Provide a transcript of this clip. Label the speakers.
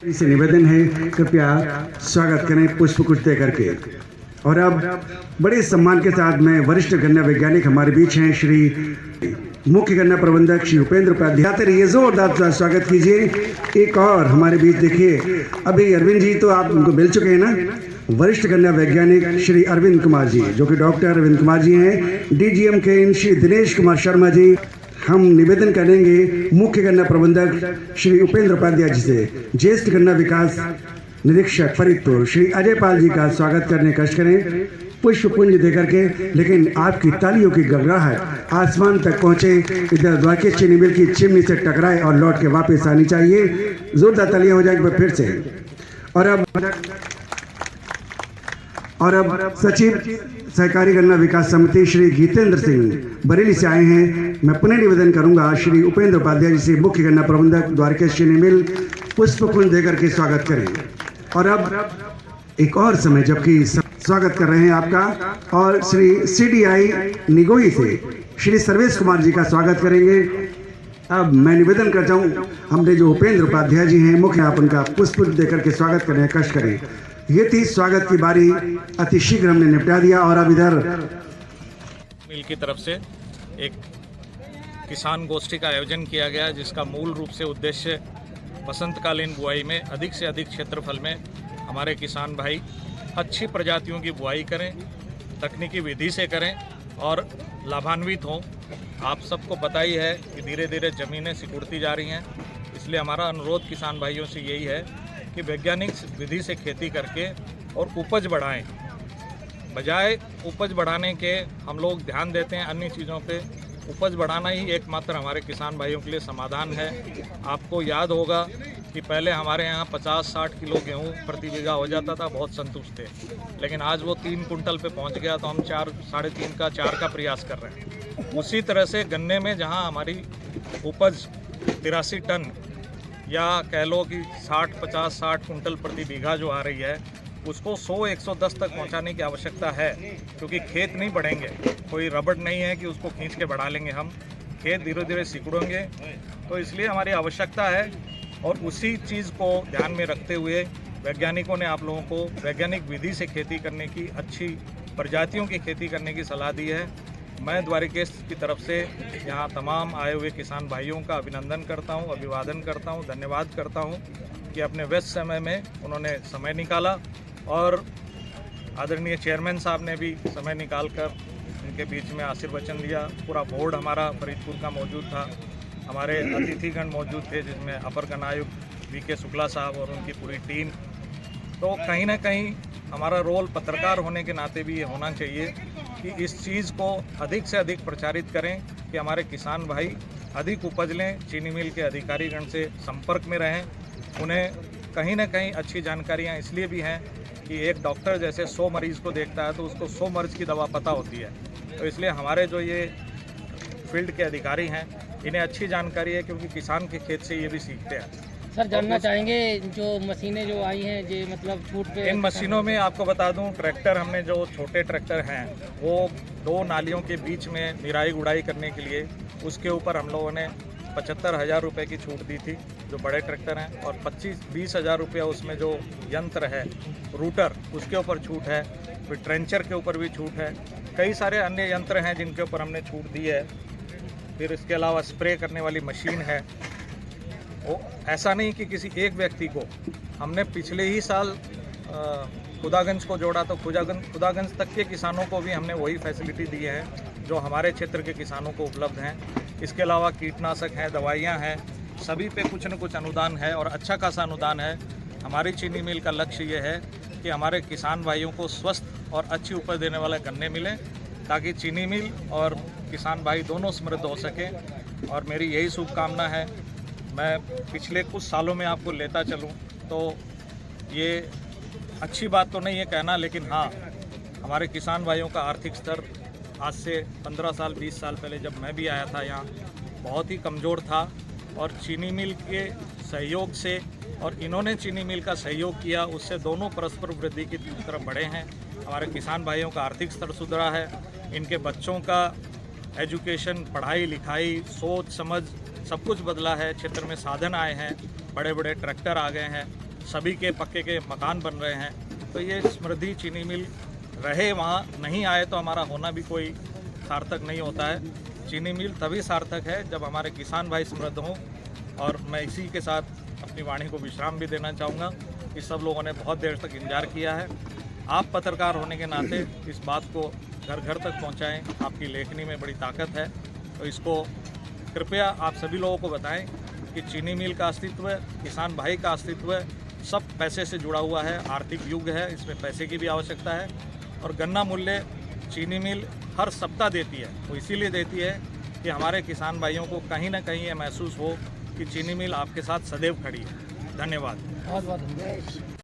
Speaker 1: से निवेदन है कृपया स्वागत करें पुष्पगुच्छ दे करके। और अब बड़े सम्मान के साथ में वरिष्ठ गन्ना वैज्ञानिक हमारे बीच हैं श्री मुख्य गन्ना प्रबंधक श्री उपेंद्र उपाध्याय। रहिए, जोरदार स्वागत कीजिए। एक और हमारे बीच देखिए, अभी अरविंद जी तो आप उनको मिल चुके हैं ना, वरिष्ठ गन्ना वैज्ञानिक श्री अरविंद कुमार जी, जो कि डॉक्टर अरविंद कुमार जी हैं। डीजीएम के श्री दिनेश कुमार शर्मा जी। हम निवेदन करेंगे मुख्य गन्ना प्रबंधक श्री उपेंद्र उपाध्याय जी से ज्येष्ठ गन्ना विकास निरीक्षक फरीदपुर श्री अजय पाल जी का स्वागत करने कष्ट करें पुष्प पुंज देकर के। लेकिन आपकी तालियों की गड़गड़ाहट आसमान तक पहुंचे, इधर द्वारकेश चीनी मिल की चिमनी से टकराए और लौट के वापस आनी चाहिए। जोरदार तालियां हो जाएगी फिर से। और अब सचिव सहकारी गन्ना विकास समिति श्री गीतेंद्र सिंह बरेली से आए हैं। मैं पुनः निवेदन करूंगा श्री उपेंद्र उपाध्याय जी से मुख्य गन्ना प्रबंधक द्वारकेश चीनी मिल पुष्प पुंज देकर के स्वागत करें। और अब एक और समय जबकि स्वागत कर रहे हैं आपका, और श्री सीडीआई निगोई से श्री सर्वेश कुमार जी का स्वागत करेंगे। अब मैं निवेदन करता हूँ, हमने जो उपेंद्र उपाध्याय जी हैं मुख्य, आप उनका पुष्प देकर के स्वागत करें, कष्ट करें। ये थी स्वागत की बारी, अति शीघ्र हमने निपटा दिया। और अब इधर
Speaker 2: मिल की तरफ से एक किसान गोष्ठी का आयोजन किया गया, जिसका मूल रूप से उद्देश्य वसंतकालीन बुआई में अधिक से अधिक क्षेत्रफल में हमारे किसान भाई अच्छी प्रजातियों की बुआई करें, तकनीकी विधि से करें और लाभान्वित हों। आप सबको पता ही है कि धीरे धीरे ज़मीनें सिकुड़ती जा रही हैं, इसलिए हमारा अनुरोध किसान भाइयों से यही है कि वैज्ञानिक विधि से खेती करके और उपज बढ़ाएं। बजाय उपज बढ़ाने के हम लोग ध्यान देते हैं अन्य चीज़ों पे। उपज बढ़ाना ही एकमात्र हमारे किसान भाइयों के लिए समाधान है। आपको याद होगा कि पहले हमारे यहाँ 50-60 किलो गेहूँ प्रति बीघा हो जाता था, बहुत संतुष्ट थे। लेकिन आज वो 3 कुंटल पे पहुँच गया, तो हम 3.5 का 4 का प्रयास कर रहे हैं। उसी तरह से गन्ने में जहाँ हमारी उपज 83 टन या कह लो कि 60 कुंटल प्रति बीघा जो आ रही है, उसको 100-110 तक पहुंचाने की आवश्यकता है। क्योंकि खेत नहीं बढ़ेंगे, कोई रबड़ नहीं है कि उसको खींच के बढ़ा लेंगे हम, खेत धीरे धीरे सिकुड़ेंगे। तो इसलिए हमारी आवश्यकता है, और उसी चीज़ को ध्यान में रखते हुए वैज्ञानिकों ने आप लोगों को वैज्ञानिक विधि से खेती करने की, अच्छी प्रजातियों की खेती करने की सलाह दी है। मैं द्वारकेश की तरफ से यहाँ तमाम आए हुए किसान भाइयों का अभिनंदन करता हूँ, अभिवादन करता हूँ, धन्यवाद करता हूँ कि अपने व्यस्त समय में उन्होंने समय निकाला। और आदरणीय चेयरमैन साहब ने भी समय निकालकर उनके बीच में आशीर्वचन दिया। पूरा बोर्ड हमारा फरीदपुर का मौजूद था, हमारे अतिथिगण मौजूद थे, जिसमें अपर गणायुक्त वीके शुक्ला साहब और उनकी पूरी टीम। तो कहीं ना कहीं हमारा रोल पत्रकार होने के नाते भी ये होना चाहिए कि इस चीज़ को अधिक से अधिक प्रचारित करें कि हमारे किसान भाई अधिक उपज लें, चीनी मिल के अधिकारीगण से संपर्क में रहें। उन्हें कहीं ना कहीं अच्छी जानकारियां इसलिए भी हैं कि एक डॉक्टर जैसे 100 मरीज़ को देखता है, तो उसको 100 मर्ज की दवा पता होती है। तो इसलिए हमारे जो ये फील्ड के अधिकारी हैं, इन्हें अच्छी जानकारी है, क्योंकि किसान के खेत से ये भी सीखते हैं।
Speaker 3: सर, जानना चाहेंगे जो मशीनें जो आई हैं, जो मतलब छूट पे,
Speaker 2: इन मशीनों में आपको बता दूं, ट्रैक्टर, हमने जो छोटे ट्रैक्टर हैं वो 2 नालियों के बीच में निराई गुड़ाई करने के लिए, उसके ऊपर हम लोगों ने 75,000 रुपये की छूट दी थी, जो बड़े ट्रैक्टर हैं। और 25-20 हज़ार रुपया उसमें जो यंत्र है रूटर, उसके ऊपर छूट है। फिर ट्रेंचर के ऊपर भी छूट है। कई सारे अन्य यंत्र हैं जिनके ऊपर हमने छूट दी है। फिर इसके अलावा स्प्रे करने वाली मशीन है। वो ऐसा नहीं कि किसी एक व्यक्ति को, हमने पिछले ही साल खुदागंज को जोड़ा, तो खुदागंज तक के किसानों को भी हमने वही फैसिलिटी दी है जो हमारे क्षेत्र के किसानों को उपलब्ध हैं। इसके अलावा कीटनाशक हैं, दवाइयाँ हैं, सभी पे कुछ न कुछ अनुदान है, और अच्छा खासा अनुदान है। हमारी चीनी मिल का लक्ष्य ये है कि हमारे किसान भाइयों को स्वस्थ और अच्छी उपज देने वाले गन्ने मिलें, ताकि चीनी मिल और किसान भाई दोनों समृद्ध हो सकें। और मेरी यही शुभकामना है। मैं पिछले कुछ सालों में आपको लेता चलूं तो ये अच्छी बात तो नहीं है कहना, लेकिन हाँ, हमारे किसान भाइयों का आर्थिक स्तर आज से 15 साल 20 साल पहले जब मैं भी आया था यहाँ, बहुत ही कमज़ोर था। और चीनी मिल के सहयोग से, और इन्होंने चीनी मिल का सहयोग किया, उससे दोनों परस्पर वृद्धि की तरफ बढ़े हैं। हमारे किसान भाइयों का आर्थिक स्तर सुधरा है, इनके बच्चों का एजुकेशन, पढ़ाई लिखाई, सोच समझ सब कुछ बदला है। क्षेत्र में साधन आए हैं, बड़े बड़े ट्रैक्टर आ गए हैं, सभी के पक्के के मकान बन रहे हैं। तो ये समृद्धि चीनी मिल रहे वहाँ नहीं आए तो हमारा होना भी कोई सार्थक नहीं होता है। चीनी मिल तभी सार्थक है जब हमारे किसान भाई समृद्ध हों। और मैं इसी के साथ अपनी वाणी को विश्राम भी देना चाहूँगा कि सब लोगों ने बहुत देर तक इंतजार किया है। आप पत्रकार होने के नाते इस बात को घर घर तक पहुँचाएँ। आपकी लेखनी में बड़ी ताकत है, तो इसको कृपया आप सभी लोगों को बताएं कि चीनी मिल का अस्तित्व, किसान भाई का अस्तित्व सब पैसे से जुड़ा हुआ है। आर्थिक युग है, इसमें पैसे की भी आवश्यकता है। और गन्ना मूल्य चीनी मिल हर सप्ताह देती है, वो इसीलिए देती है कि हमारे किसान भाइयों को कहीं ना कहीं ये महसूस हो कि चीनी मिल आपके साथ सदैव खड़ी है। धन्यवाद।
Speaker 3: बहुत बहुत धन्यवाद।